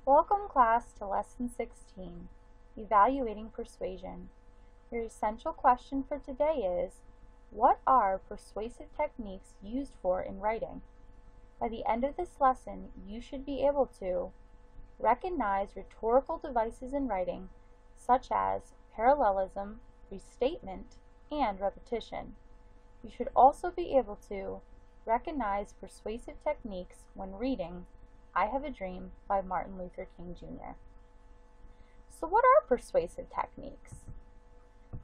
Welcome class to Lesson 16, Evaluating Persuasion. Your essential question for today is, what are persuasive techniques used for in writing? By the end of this lesson, you should be able to recognize rhetorical devices in writing, such as parallelism, restatement, and repetition. You should also be able to recognize persuasive techniques when reading I Have a Dream by Martin Luther King Jr. So what are persuasive techniques?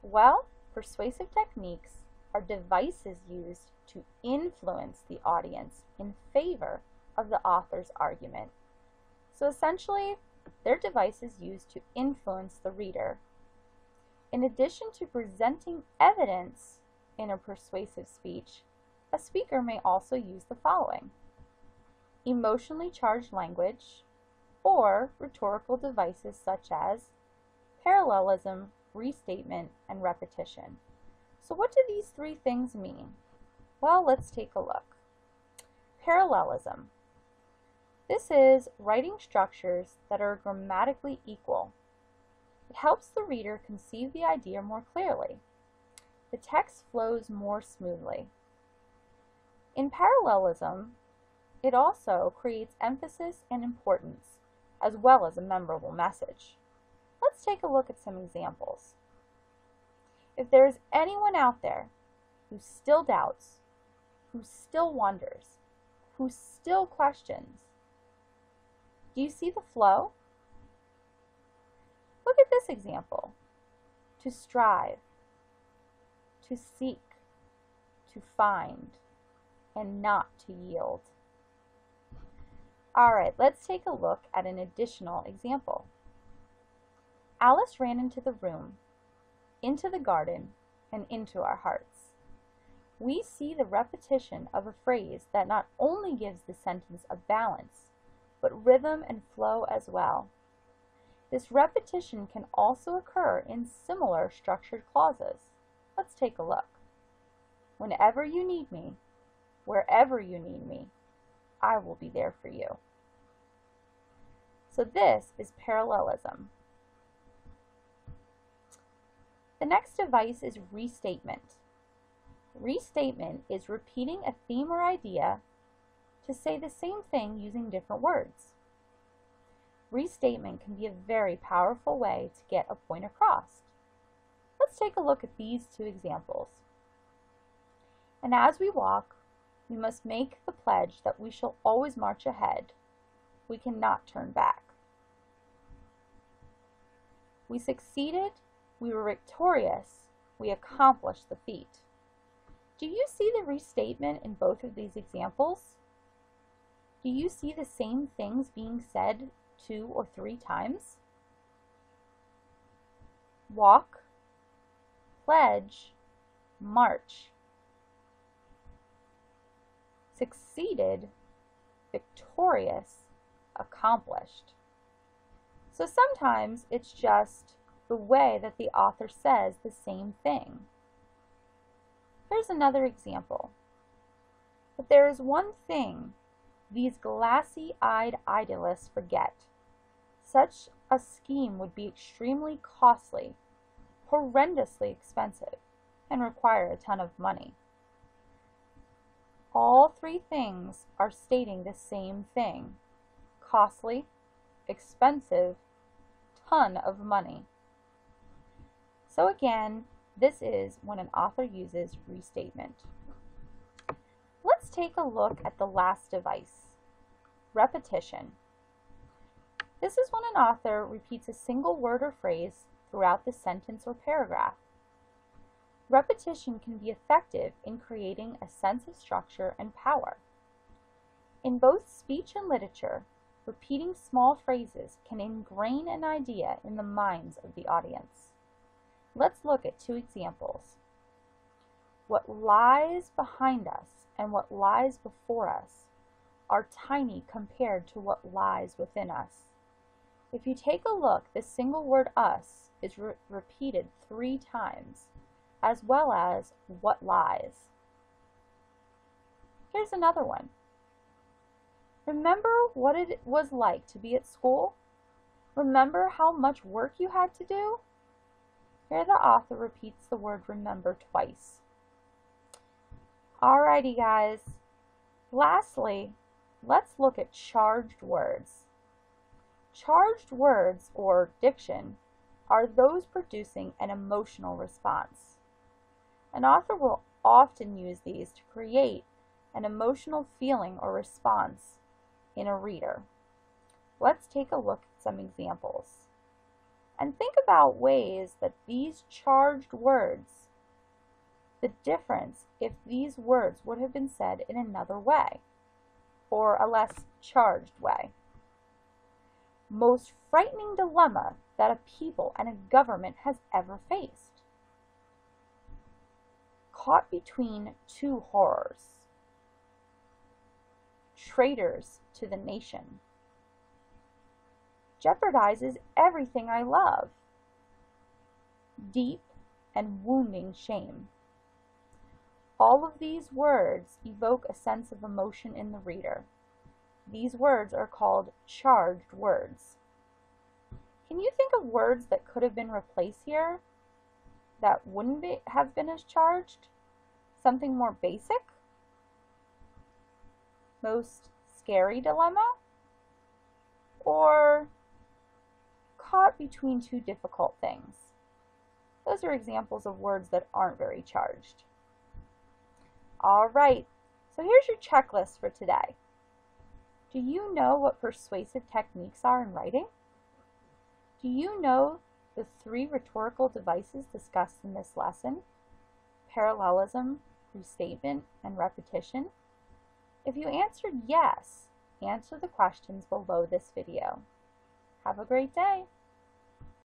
Well, persuasive techniques are devices used to influence the audience in favor of the author's argument. So essentially, they're devices used to influence the reader. In addition to presenting evidence in a persuasive speech, a speaker may also use the following: emotionally charged language, or rhetorical devices such as parallelism, restatement, and repetition. So what do these three things mean? Well, let's take a look. Parallelism. This is writing structures that are grammatically equal. It helps the reader conceive the idea more clearly. The text flows more smoothly. In parallelism, it also creates emphasis and importance, as well as a memorable message. Let's take a look at some examples. If there is anyone out there who still doubts, who still wonders, who still questions, do you see the flow? Look at this example: to strive, to seek, to find, and not to yield. Alright, let's take a look at an additional example. Alice ran into the room, into the garden, and into our hearts. We see the repetition of a phrase that not only gives the sentence a balance, but rhythm and flow as well. This repetition can also occur in similar structured clauses. Let's take a look. Whenever you need me, wherever you need me, I will be there for you. So this is parallelism. The next device is restatement. Restatement is repeating a theme or idea to say the same thing using different words. Restatement can be a very powerful way to get a point across. Let's take a look at these two examples. And as we walk, we must make the pledge that we shall always march ahead. We cannot turn back. We succeeded, we were victorious, we accomplished the feat. Do you see the restatement in both of these examples? Do you see the same things being said 2 or 3 times? Walk, pledge, march. Succeeded, victorious, accomplished. So sometimes it's just the way that the author says the same thing. Here's another example. But there is one thing these glassy-eyed idealists forget. Such a scheme would be extremely costly, horrendously expensive, and require a ton of money. All three things are stating the same thing: costly, expensive, ton of money. So again, this is when an author uses restatement. Let's take a look at the last device, repetition. This is when an author repeats a single word or phrase throughout the sentence or paragraph. Repetition can be effective in creating a sense of structure and power. In both speech and literature, repeating small phrases can ingrain an idea in the minds of the audience. Let's look at 2 examples. What lies behind us and what lies before us are tiny compared to what lies within us. If you take a look, this single word us is repeated 3 times, as well as what lies. Here's another one. Remember what it was like to be at school? Remember how much work you had to do? Here the author repeats the word remember twice. Alrighty guys, lastly, let's look at charged words. Charged words, or diction, are those producing an emotional response. An author will often use these to create an emotional feeling or response in a reader. Let's take a look at some examples and think about ways that these charged words, the difference if these words would have been said in another way or a less charged way. Most frightening dilemma that a people and a government has ever faced. Caught between two horrors. Traitors to the nation. Jeopardizes everything I love. Deep and wounding shame. All of these words evoke a sense of emotion in the reader. These words are called charged words. Can you think of words that could have been replaced here that wouldn't have been as charged? Something more basic? Most scary dilemma? Or caught between two difficult things? Those are examples of words that aren't very charged. Alright, so here's your checklist for today. Do you know what persuasive techniques are in writing? Do you know the 3 rhetorical devices discussed in this lesson? Parallelism, restatement, and repetition? If you answered yes, answer the questions below this video. Have a great day!